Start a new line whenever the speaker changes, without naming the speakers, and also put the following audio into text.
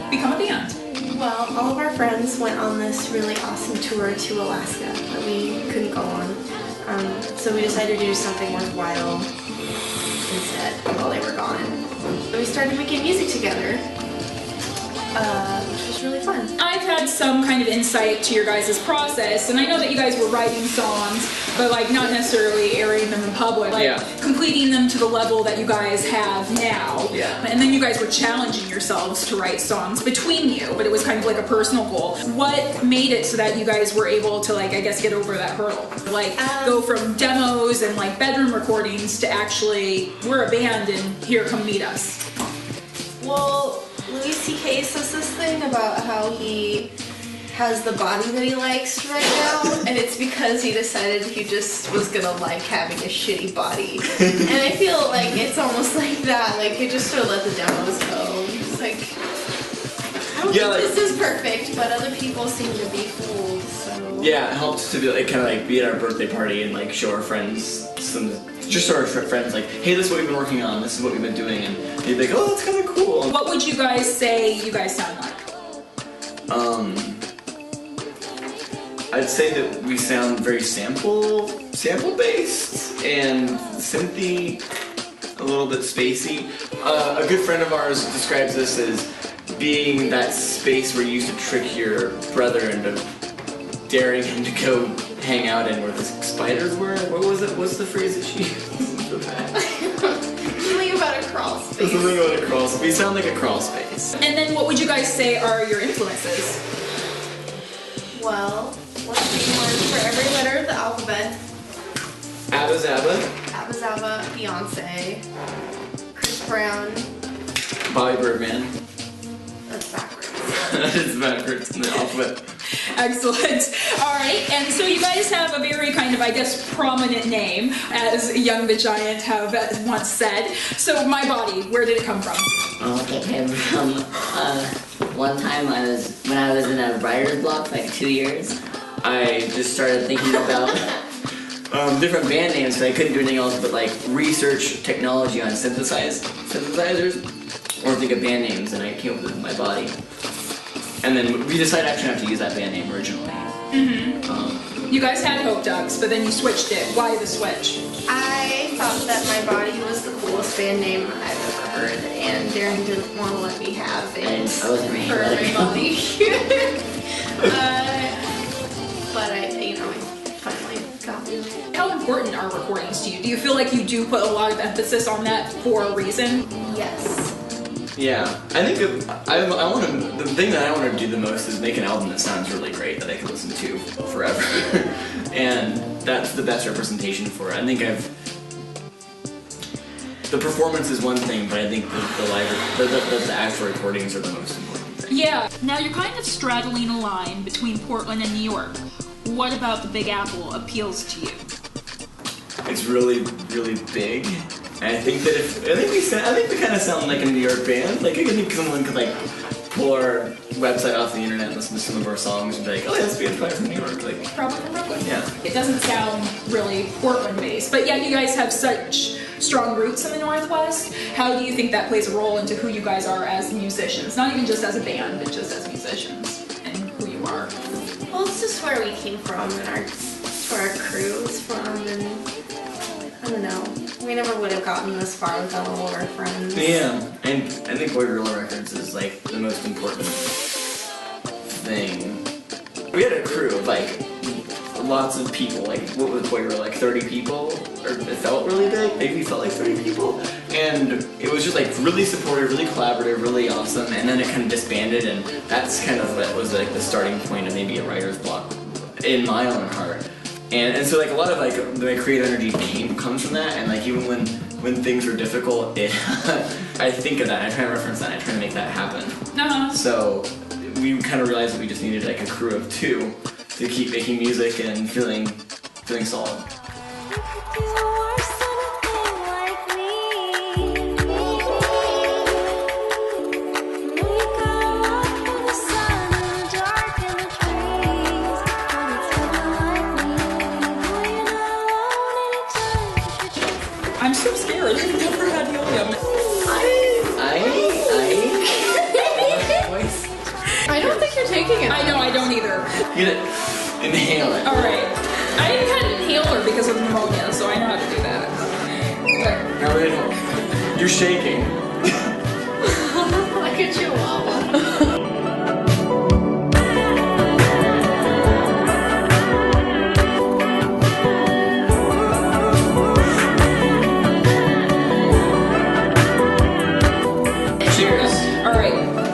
become a band?
Well, all of our friends went on this really awesome tour to Alaska that we couldn't go on. So we decided to do something worthwhile instead while they were gone. So we started making music together, which was really fun.
I've had some kind of insight to your guys' process, and I know that you guys were writing songs, but like not necessarily airing them in public, like completing them to the level that you guys have now.
Yeah.
And then you guys were challenging yourselves to write songs between you, but it was kind of like a personal goal. What made it so that you guys were able to, like, I guess, get over that hurdle? Like, go from demos and like bedroom recordings to actually, we're a band and here, come meet us.
Well, Louis C.K. says this thing about how he has the body that he likes right now, and it's because he decided he just was gonna like having a shitty body. And I feel like it's almost like that, like you just sort of let the demos go. It's like, I don't think this is perfect, but other people seem to be fooled, so.
Yeah, it helps to be like, kind of like be at our birthday party and like show our friends just show our friends like, hey, this is what we've been working on, this is what we've been doing, and they'd be like, oh, that's kind of cool.
What would you guys say you guys sound like?
I'd say that we sound very sample-based and synthy, a little bit spacey. A good friend of ours describes this as being that space where you used to trick your brother into daring him to go hang out in where the spiders were. What was it? What's the phrase that she used?
Something about a crawl space.
Something about a crawl space. We sound like a crawl space.
And then what would you guys say are your influences?
Well, let's see one for every letter of the alphabet.
Abba Zaba.
Abba Zaba, Beyonce, Chris Brown.
Bobby Birdman.
That's backwards.
That is backwards in the alphabet.
Excellent. All right, and so you guys have a very kind of, I guess, prominent name, as Young the Giant have once said. So, My Body, where did it come from?
It came from one time when I was in a writer's block for like 2 years. I just started thinking about
different band names, because I couldn't do anything else but like research technology on synthesizers, or think of band names, and I came up with My Body. And then we decided actually not to use that band name originally.
You guys had Hope Ducks, but then you switched it. Why the switch?
I thought that My Body was the coolest band name I've ever heard, and Darren didn't want to let me have it.
I wasn't ready to
for
let it
My
go.
Body. But I finally got it.
How important are recordings to you? Do you feel like you do put a lot of emphasis on that for a reason?
Yes.
Yeah, I think the thing that I want to do the most is make an album that sounds really great that I can listen to forever, and that's the best representation for it. I think the performance is one thing, but I think the actual recordings are the most important thing.
Yeah. Now you're kind of straddling a line between Portland and New York. What about the Big Apple appeals to you?
It's really, really big. And I think that I think we kind of sound like a New York band. Like I think someone could like pull our website off the internet and listen to some of our songs and be like, oh, yeah, this band's probably from New York. Like
Probably from Brooklyn.
Yeah.
It doesn't sound really Portland-based, but yet you guys have such strong roots in the Northwest. How do you think that plays a role into who you guys are as musicians? Not even just as a band, but just as musicians and who you are.
Well, it's just where we came from and where our crew is from, and I don't know. We never would have gotten this far without all of our friends.
Yeah, and I think Boy Gorilla Records is like the most important thing. We had a crew of like lots of people. Like what was Boy Gorilla, like 30 people? Or it felt really big. Maybe it felt like 30 people. And it was just like really supportive, really collaborative, really awesome. And then it kind of disbanded, and that's kind of what was like the starting point of maybe a writer's block in my own heart. And so like a lot of like my creative energy comes from that, and like even when things are difficult, I think of that, I try to reference that, I try to make that happen. So we kind of realized that we just needed like a crew of two to keep making music and feeling solid.
I'm so scared. I've never had helium.
Twice.
I don't think you're taking it.
I know, I don't either.
You gotta inhale it.
Alright. I even had an inhaler because of pneumonia, so I know how to do that. Okay.
No, wait, no. You're shaking.
Look at you, Wawa.
Cheers.
Alright.